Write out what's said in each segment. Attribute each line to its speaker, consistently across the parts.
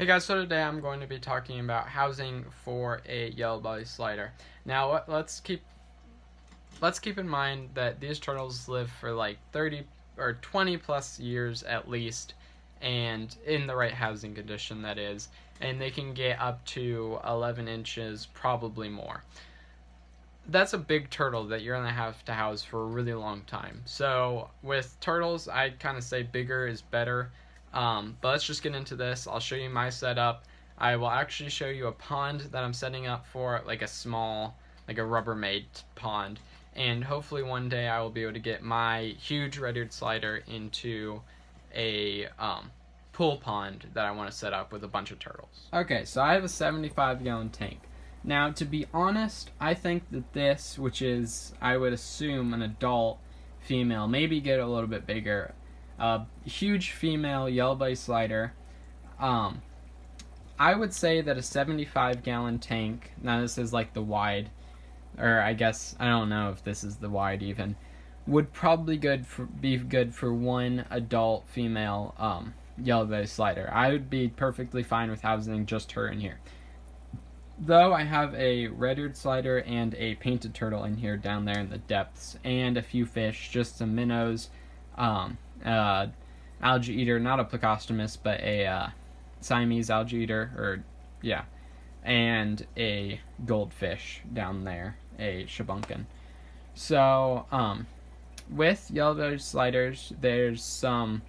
Speaker 1: Hey guys, so today I'm going to be talking about housing for a yellow belly slider. Now let's keep in mind that these turtles live for like 30 or 20 plus years at least, and in the right housing condition, that is, and they can get up to 11 inches, probably more. That's a big turtle that you're gonna have to house for a really long time. So with turtles, I'd kind of say bigger is better. But let's just get into this. I'll show you my setup. I will actually show you a pond that I'm setting up for, like a small, like a Rubbermaid pond. And hopefully one day I will be able to get my huge red-eared slider into a pool pond that I want to set up with a bunch of turtles. Okay, so I have a 75-gallon tank. Now, to be honest, I think that this, which is, I would assume, an adult female, maybe get a little bit bigger, huge female yellow belly slider. I would say that a 75-gallon tank, now this is like the wide, or I guess, I don't know if this is the wide even, would probably be good for one adult female yellow belly slider. I would be perfectly fine with housing just her in here. Though I have a red-eared slider and a painted turtle in here down there in the depths, and a few fish, just some minnows, algae eater, not a plecostomus, but a Siamese algae eater, or yeah, and a goldfish down there, a shabunkin. So, with yellow belly sliders, there's some,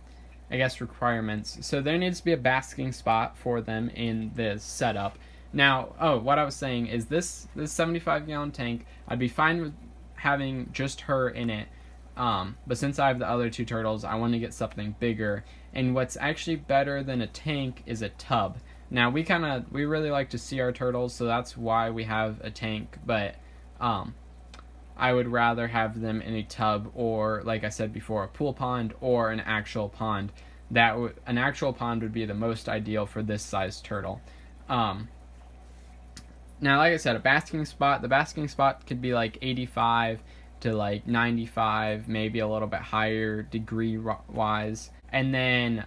Speaker 1: I guess, requirements. So there needs to be a basking spot for them in this setup. Now, what I was saying is this 75-gallon tank, I'd be fine with having just her in it. But since I have the other two turtles, I want to get something bigger. And what's actually better than a tank is a tub. Now, we really like to see our turtles, so that's why we have a tank. But I would rather have them in a tub, or, like I said before, a pool pond or an actual pond. An actual pond would be the most ideal for this size turtle. Now, like I said, the basking spot could be like 85 to like 95, maybe a little bit higher degree wise. And then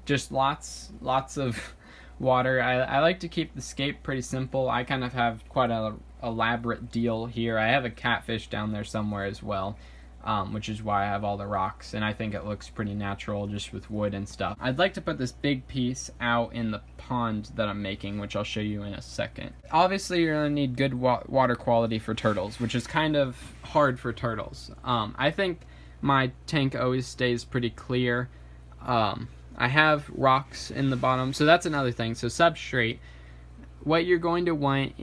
Speaker 1: just lots of water. I like to keep the scape pretty simple. I kind of have quite an elaborate deal here. I have a catfish down there somewhere as well, which is why I have all the rocks, and I think it looks pretty natural just with wood and stuff. I'd like to put this big piece out in the pond that I'm making, which I'll show you in a second. Obviously, you're going to need good water quality for turtles, which is kind of hard for turtles. I think my tank always stays pretty clear. I have rocks in the bottom, so that's another thing. So substrate, what you're going to want,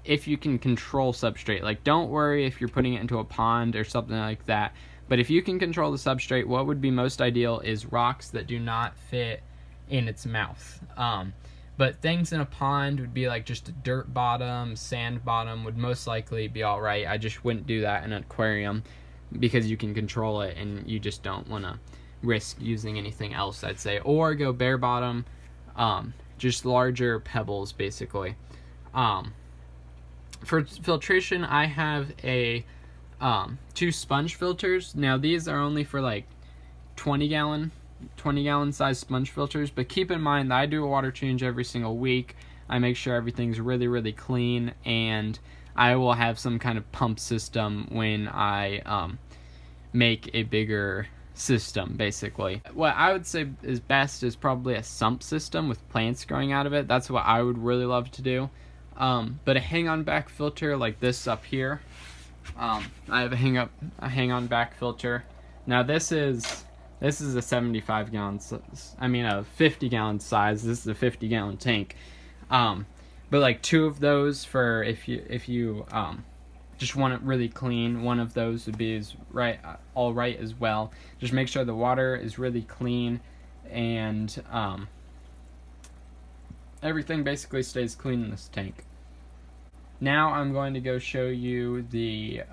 Speaker 1: if you can control substrate, like don't worry if you're putting it into a pond or something like that, but if you can control the substrate, what would be most ideal is rocks that do not fit in its mouth. But things in a pond would be like just a dirt bottom, sand bottom would most likely be alright. I just wouldn't do that in an aquarium because you can control it and you just don't want to risk using anything else, I'd say. Or go bare bottom, just larger pebbles basically. For filtration, I have a 2 sponge filters. Now these are only for like 20 gallon size sponge filters, but keep in mind that I do a water change every single week. I make sure everything's really clean, and I will have some kind of pump system when I make a bigger system, basically. What I would say is best is probably a sump system with plants growing out of it. That's what I would really love to do. But a hang-on back filter like this up here, I have a hang-on back filter. Now this is a 75-gallon, a 50-gallon size. This is a 50-gallon tank. But like 2 of those for if you just want it really clean. One of those would be all right as well. Just make sure the water is really clean, and everything basically stays clean in this tank. Now I'm going to go show you the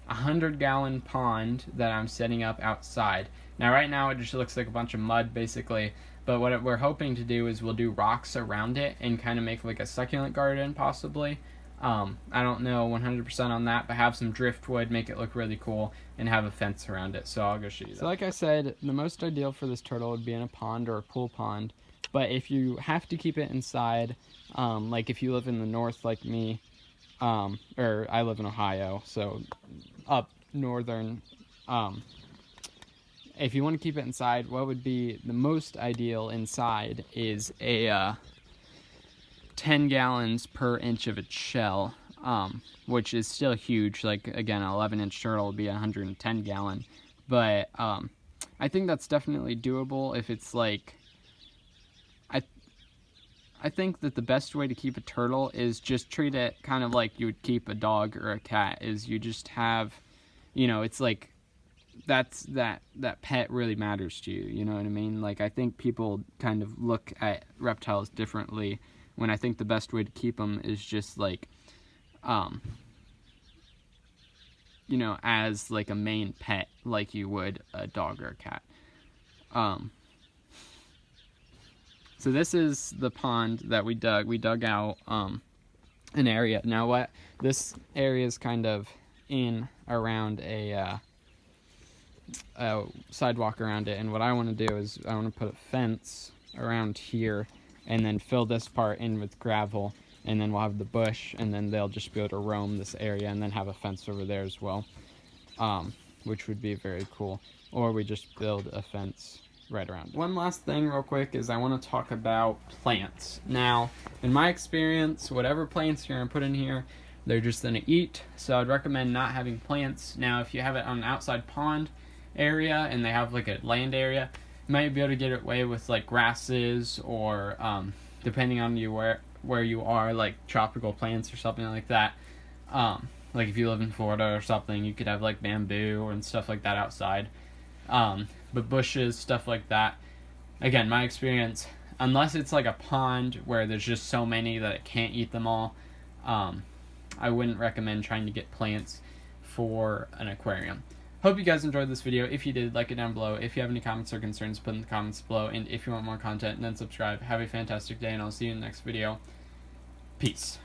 Speaker 1: 100-gallon pond that I'm setting up outside. Now right now it just looks like a bunch of mud basically, but what we're hoping to do is we'll do rocks around it and kind of make like a succulent garden possibly. I don't know 100% on that, but have some driftwood, make it look really cool, and have a fence around it. So I'll go show you that. So like I said, the most ideal for this turtle would be in a pond or a pool pond. But if you have to keep it inside, like if you live in the north like me, or I live in Ohio, so up northern, if you want to keep it inside, what would be the most ideal inside is a 10 gallons per inch of its shell, which is still huge. Like, again, an 11-inch turtle would be 110 gallon. But I think that's definitely doable if it's like... I think that the best way to keep a turtle is just treat it kind of like you would keep a dog or a cat. Is you just have, you know, it's like that pet really matters to you. You know what I mean? Like, I think people kind of look at reptiles differently, when I think the best way to keep them is just like, you know, as like a main pet, like you would a dog or a cat. So this is the pond that we dug. We dug out an area. Now what this area is kind of in around a sidewalk around it, and what I want to do is I want to put a fence around here and then fill this part in with gravel, and then we'll have the bush, and then they'll just be able to roam this area, and then have a fence over there as well, which would be very cool. Or we just build a fence right around. One last thing real quick is I want to talk about plants. Now, in my experience, whatever plants you're going to put in here, they're just going to eat, so I'd recommend not having plants. Now, if you have it on an outside pond area and they have like a land area, you might be able to get away with like grasses or depending on you where you are, like tropical plants or something like that. Like if you live in Florida or something, you could have like bamboo and stuff like that outside. But bushes, stuff like that, again, my experience, unless it's like a pond where there's just so many that it can't eat them all, I wouldn't recommend trying to get plants for an aquarium. Hope you guys enjoyed this video. If you did, like it down below. If you have any comments or concerns, put in the comments below. And if you want more content, then subscribe. Have a fantastic day, and I'll see you in the next video. Peace.